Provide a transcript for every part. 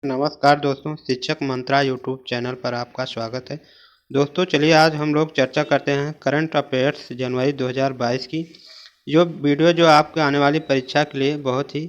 नमस्कार दोस्तों, शिक्षक मंत्रा यूट्यूब चैनल पर आपका स्वागत है। दोस्तों चलिए आज हम लोग चर्चा करते हैं करंट अफेयर्स जनवरी 2022 की। जो आपके आने वाली परीक्षा के लिए बहुत ही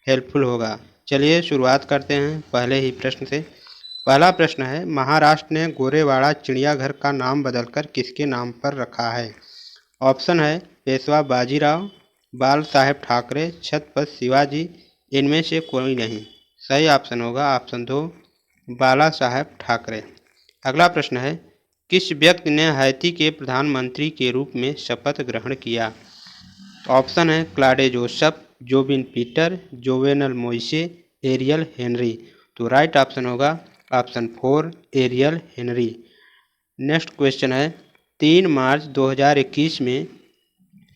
हेल्पफुल होगा। चलिए शुरुआत करते हैं पहले ही प्रश्न से। पहला प्रश्न है, महाराष्ट्र ने गोरेवाड़ा चिड़ियाघर का नाम बदलकर किसके नाम पर रखा है? ऑप्शन है पेशवा बाजीराव, बाल साहेब ठाकरे, छत्रपति शिवाजी, इनमें से कोई नहीं। सही ऑप्शन होगा ऑप्शन 2 बाला साहेब ठाकरे। अगला प्रश्न है, किस व्यक्ति ने हैती के प्रधानमंत्री के रूप में शपथ ग्रहण किया? ऑप्शन है Claude Joseph, Jobin Peter, Jovenel Moise, Ariel Henry. तो राइट ऑप्शन होगा option 4 Ariel Henry. Next question है, 3 मार्च 2021 में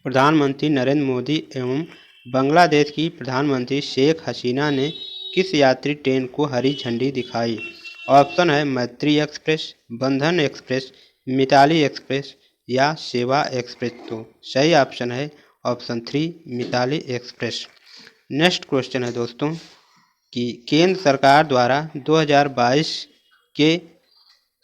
प्रधानमंत्री नरेंद्र मोदी एवं बांग्लादेश की प्रधानमंत्री शेख हसीना ने किस यात्री ट्रेन को हरी झंडी दिखाई? ऑप्शन है मैत्री एक्सप्रेस, बंधन एक्सप्रेस, मिताली एक्सप्रेस या सेवा एक्सप्रेस। तो सही ऑप्शन है option 3 Mitali express. Next question है दोस्तों कि केंद्र सरकार द्वारा 2022 के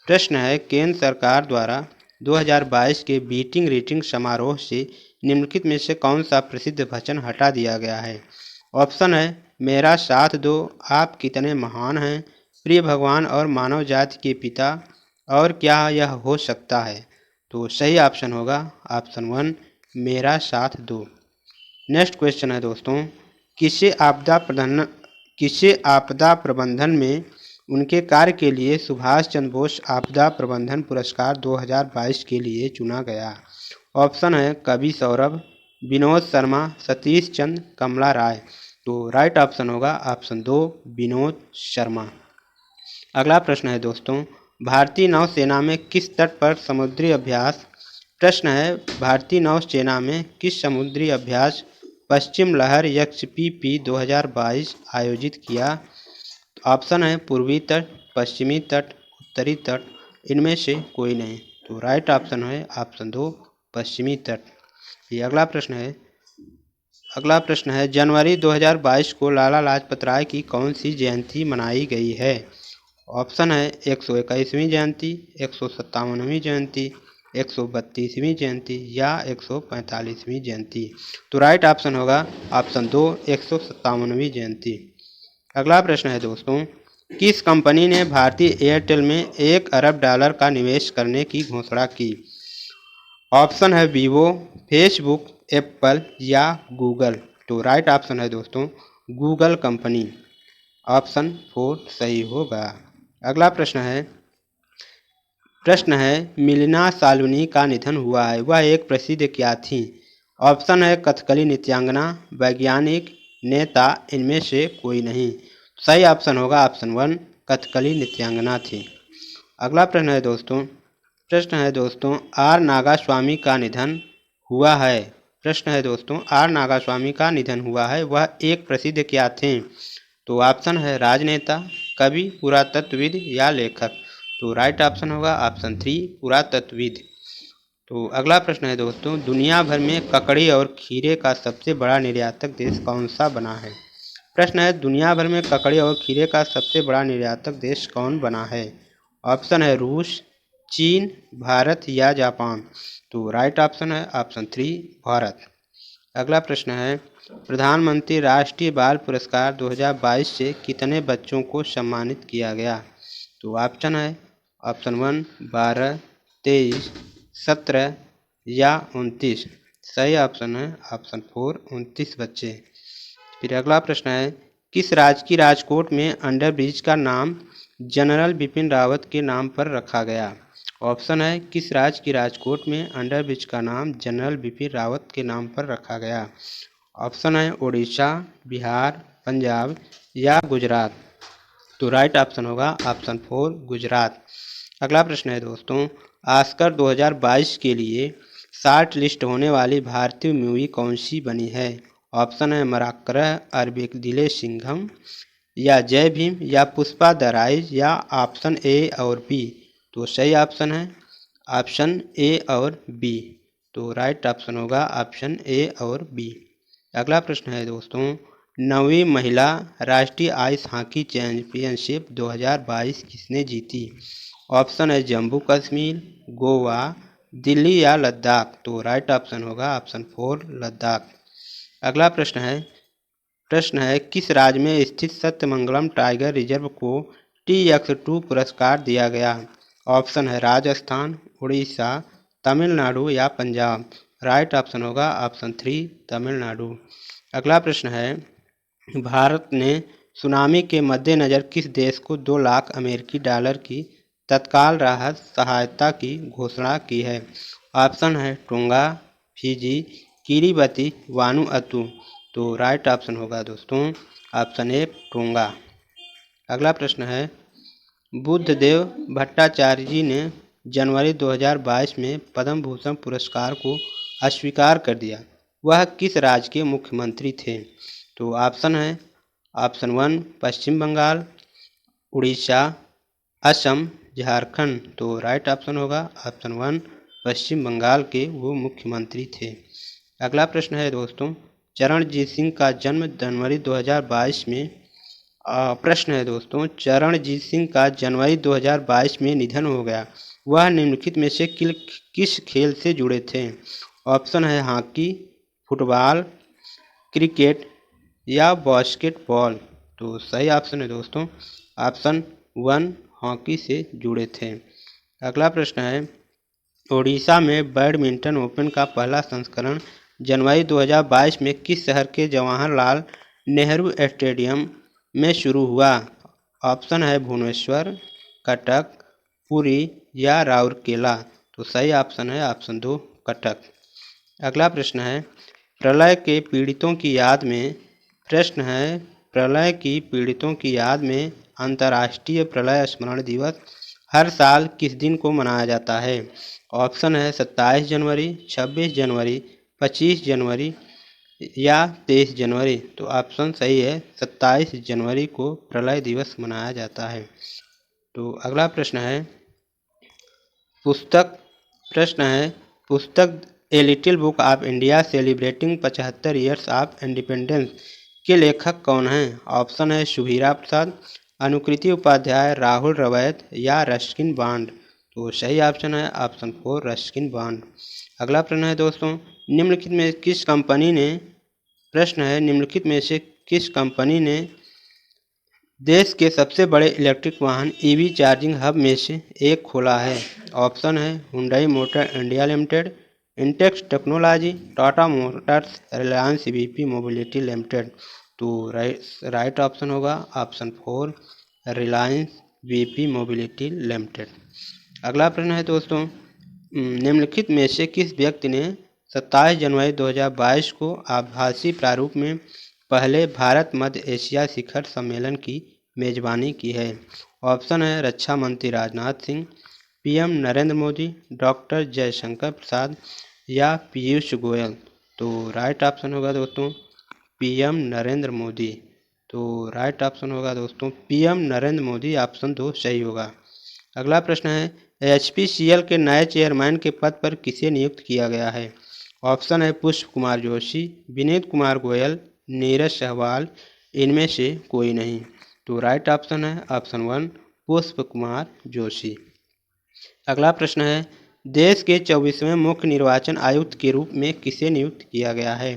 प्रश्न है, केंद्र सरकार द्वारा 2022 के बीटिंग रीटिंग समारोह से निम्नलिखित में से कौन सा प्रसिद्ध वचन हटा दिया गया है? ऑप्शन है मेरा साथ दो, आप कितने महान हैं, प्रिय भगवान और मानव जाति के पिता, और क्या यह हो सकता है? तो सही ऑप्शन होगा ऑप्शन 1 मेरा साथ दो। नेक्स्ट क्वेश्चन है दोस्तों, किसे आपदा प्रबंधन में उनके कार्य के लिए सुभाष चंद्र बोस आपदा प्रबंधन पुरस्कार 2022 के लिए चुना गया? ऑप्शन है कवि सौरभ, विनोद शर्मा, सतीश चंद्र, कमला राय। तो राइट ऑप्शन होगा ऑप्शन 2 विनोद शर्मा। अगला प्रश्न है दोस्तों, भारतीय नौसेना में किस तट पर समुद्री अभ्यास प्रश्न है, भारतीय नौसेना में किस समुद्री अभ्यास पश्चिम लहर XPP 2022 आयोजित किया? ऑप्शन है पूर्वी तट, पश्चिमी तट, उत्तरी तट, इनमें से कोई नहीं। तो राइट ऑप्शन है ऑप्शन 2 पश्चिमी तट। ये अगला प्रश्न है, जनवरी 2022 को लाला लाजपत राय की कौन सी जयंती मनाई गई है? ऑप्शन है 121वीं जयंती, 157वीं जयंती, 132वीं जयंती या 145वीं जयंती। तो राइट ऑप्शन होगा ऑप्शन 2 157वीं जयंती। अगला प्रश्न है दोस्तों, किस कंपनी ने भारतीय एयरटेल में $1 अरब का निवेश करने की घोषणा की? ऑप्शन है वीवो, फेसबुक, एप्पल या गूगल। तो राइट ऑप्शन है दोस्तों गूगल कंपनी, ऑप्शन 4 सही होगा। अगला प्रश्न है मिलिना साल्वनी का निधन हुआ है, वह एक प्रसिद्ध क्या थी? ऑप्शन है कथकली नृत्यांगना, वैज्ञानिक, नेता, इनमें से कोई नहीं। सही ऑप्शन होगा ऑप्शन 1 कथकली नृत्यांगना थी। अगला प्रश्न है दोस्तों आर नागास्वामी का निधन हुआ है। प्रश्न है दोस्तों आर नागास्वामी का निधन हुआ है, वह एक प्रसिद्ध क्या थे? तो ऑप्शन है राजनेता, कवि, पुरातत्वविद या लेखक। तो राइट ऑप्शन होगा ऑप्शन 3 पुरातत्वविद। तो अगला प्रश्न है दोस्तों, दुनिया भर में ककड़ी और खीरे का सबसे बड़ा निर्यातक देश कौन सा बना है? प्रश्न है दुनिया भर में ककड़ी और खीरे का सबसे बड़ा निर्यातक देश कौन बना है? ऑप्शन है रूस, चीन, भारत या जापान। तो राइट ऑप्शन है ऑप्शन 3 भारत। अगला प्रश्न है, प्रधानमंत्री राष्ट्रीय बाल पुरस्कार 2022 से कितने बच्चों को सम्मानित किया गया? तो ऑप्शन है ऑप्शन 1 12, 23, 17 या 29। सही ऑप्शन है ऑप्शन 4 29 बच्चे। फिर अगला प्रश्न है, किस राज्य की राजकोट में अंडर ब्रिज का नाम जनरल बिपिन रावत के नाम पर रखा गया? ऑप्शन है किस राज्य की राजकोट में अंडर ब्रिज का नाम जनरल बिपिन रावत के नाम पर रखा गया? ऑप्शन है उड़ीसा, बिहार, पंजाब या गुजरात। तो राइट ऑप्शन होगा ऑप्शन 4 गुजरात। अगला प्रश्न है दोस्तों, ऑस्कर 2022 के लिए शॉर्ट लिस्ट होने वाली भारतीय मूवी कौन सी बनी है? ऑप्शन है मराक्रह, अरबिक दिले सिंघम या जय भीम या पुष्पा द राइज या ऑप्शन ए और बी। तो सही ऑप्शन है ऑप्शन ए और बी। तो राइट ऑप्शन होगा ऑप्शन ए और बी। अगला प्रश्न है दोस्तों, 9वीं महिला राष्ट्रीय आइस हॉकी चैंपियनशिप 2022 किसने जीती? ऑप्शन है जम्मू कश्मीर, गोवा, दिल्ली या लद्दाख। तो राइट ऑप्शन होगा ऑप्शन 4 लद्दाख। अगला प्रश्न है किस राज्य में स्थित सत्यमंगलम टाइगर रिजर्व को TX2 पुरस्कार दिया गया? ऑप्शन है राजस्थान, उड़ीसा, तमिलनाडु या पंजाब। राइट ऑप्शन होगा ऑप्शन 3 तमिलनाडु। अगला प्रश्न है भारत ने सुनामी के मद्देनज़र किस देश को 2 लाख अमेरिकी डॉलर की तत्काल राहत सहायता की घोषणा की है? ऑप्शन है टोंगा, फिजी, किरिबती, वानुअतु। तो राइट ऑप्शन होगा दोस्तों ऑप्शन ए टोंगा। अगला प्रश्न है बुद्धदेव भट्टाचार्य जी ने जनवरी 2022 में पद्म भूषण पुरस्कार को अस्वीकार कर दिया। वह किस राज्य के मुख्यमंत्री थे? तो ऑप्शन है ऑप्शन 1 पश्चिम बंगाल, उड़ीसा, असम, झारखंड। तो राइट ऑप्शन होगा ऑप्शन 1 पश्चिम बंगाल के वो मुख्यमंत्री थे। अगला प्रश्न है दोस्तों चरणजीत सिंह का जन्म जनवरी 2022 में प्रश्न है दोस्तों चरणजीत सिंह का जनवरी 2022 में निधन हो गया। वह निम्नलिखित में से किस खेल से जुड़े थे? ऑप्शन है हॉकी, फुटबॉल, क्रिकेट या बास्केटबॉल। तो सही ऑप्शन है दोस्तों ऑप्शन 1 हॉकी से जुड़े थे। अगला प्रश्न है ओडिशा में बैडमिंटन ओपन का पहला संस्करण जनवरी 2022 में किस शहर के जवाहरलाल नेहरू स्टेडियम में शुरू हुआ? ऑप्शन है भुवनेश्वर, कटक, पुरी या राउरकेला। तो सही ऑप्शन है ऑप्शन 2 कटक। अगला प्रश्न है प्रलय के पीड़ितों की याद में अंतर्राष्ट्रीय प्रलय स्मरण दिवस हर साल किस दिन को मनाया जाता है? ऑप्शन है 27 जनवरी, 26 जनवरी, 25 जनवरी या 23 जनवरी। तो ऑप्शन सही है 27 जनवरी को प्रलय दिवस मनाया जाता है। तो अगला प्रश्न है पुस्तक a little book of India celebrating 75 years of independence के लेखक कौन हैं? ऑप्शन है सुभीरा प्रसाद, अनुकृति उपाध्याय, राहुल रवैत या रस्किन बॉन्ड। तो सही ऑप्शन है ऑप्शन 4 रस्किन बॉन्ड। अगला प्रश्न है दोस्तों निम्नलिखित में से किस कंपनी ने देश के सबसे बड़े इलेक्ट्रिक वाहन EV चार्जिंग हब में से एक खोला है? ऑप्शन है Hyundai motor India limited, Intex technology, Tata Motors, Reliance VP mobility limited. तो राइट ऑप्शन होगा option 4 Reliance VP mobility limited. अगला प्रश्न है दोस्तों निम्नलिखित में से किस व्यक्ति ने 27 जनवरी 2022 को आभासी प्रारूप में पहले भारत मध्य एशिया शिखर सम्मेलन की मेजबानी की है? ऑप्शन है रक्षा मंत्री राजनाथ सिंह, PM नरेंद्र मोदी, डॉक्टर जयशंकर प्रसाद या पीयूष गोयल। तो राइट ऑप्शन होगा दोस्तों PM नरेंद्र मोदी। तो राइट ऑप्शन होगा दोस्तों PM नरेंद्र मोदी ऑप्शन 2 सही होगा। अगला प्रश्न है HPCL के नए चेयरमैन के पद पर किसे नियुक्त किया गया है? ऑप्शन है पुष्प कुमार जोशी, विनीत कुमार गोयल, नीरज सहवाल, इनमें से कोई नहीं। तो राइट ऑप्शन है ऑप्शन 1 पुष्प कुमार जोशी। अगला प्रश्न है देश के 24वें मुख्य निर्वाचन आयुक्त के रूप में किसे नियुक्त किया गया है?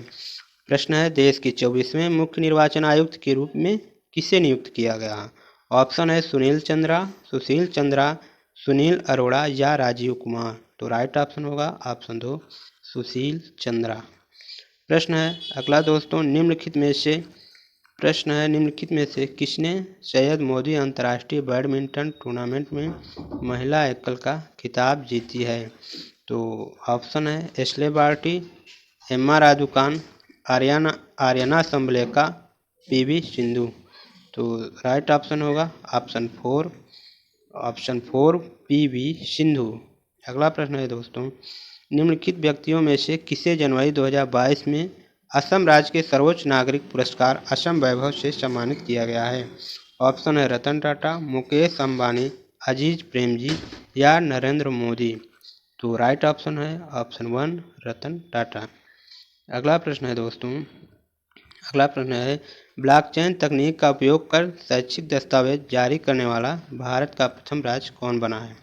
प्रश्न है देश के 24वें मुख्य निर्वाचन आयुक्त के रूप में किसे नियुक्त किया गया? ऑप्शन है सुनील चंद्रा, सुशील चंद्रा, सुनील अरोड़ा या राजीव कुमार। तो राइट ऑप्शन होगा ऑप्शन 2 सुशील चंद्रा। प्रश्न है अगला दोस्तों निम्नलिखित में से किसने सैयद मोदी अंतर्राष्ट्रीय बैडमिंटन टूर्नामेंट में महिला एकल का खिताब जीती है? तो ऑप्शन है Ashleigh Barty, Emma Raducanu, Aryna Sabalenka, PV Sindhu. तो राइट ऑप्शन होगा ऑप्शन 4 PV सिंधु। अगला प्रश्न है दोस्तों निम्नलिखित व्यक्तियों में से किसे जनवरी 2022 में असम राज्य के सर्वोच्च नागरिक पुरस्कार असम वैभव से सम्मानित किया गया है? ऑप्शन है रतन टाटा, मुकेश अंबानी, अजीज प्रेमजी या नरेंद्र मोदी। तो राइट ऑप्शन है ऑप्शन 1 रतन टाटा। अगला प्रश्न है दोस्तों अगला प्रश्न है, ब्लॉकचेन तकनीक का उपयोग कर शैक्षिक दस्तावेज जारी करने वाला भारत का प्रथम राज्य कौन बना है?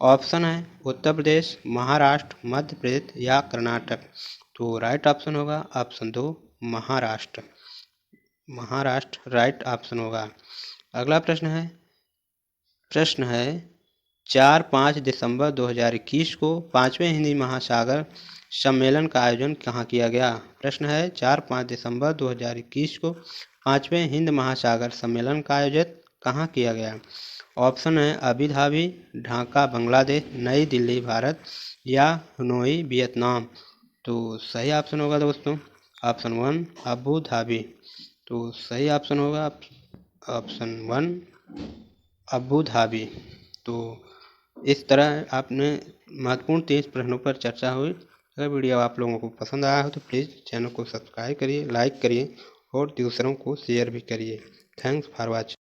ऑप्शन है उत्तर प्रदेश, महाराष्ट्र, मध्य प्रदेश या कर्नाटक। तो राइट ऑप्शन होगा option 2 Maharashtra. Maharashtra right option होगा। अगला प्रश्न है 4-5 दिसंबर 2021 को 5वें हिंदी महासागर सम्मेलन का आयोजन कहाँ किया गया? प्रश्न है 4-5 दिसंबर 2021 को 5वें हिंद महासागर सम्मेलन का आयोजन कहाँ किया गया? ऑप्शन है अबू धाबी, ढाका बांग्लादेश, नई दिल्ली भारत या हनोई वियतनाम। तो सही ऑप्शन होगा दोस्तों ऑप्शन 1 अबू धाबी। तो सही ऑप्शन होगा ऑप्शन 1 अबू धाबी। तो इस तरह आपने महत्वपूर्ण 30 प्रश्नों पर चर्चा हुई। अगर वीडियो आप लोगों को पसंद आया हो तो प्लीज़ चैनल को सब्सक्राइब करिए, लाइक करिए और दूसरों को शेयर भी करिए। Thanks for watching.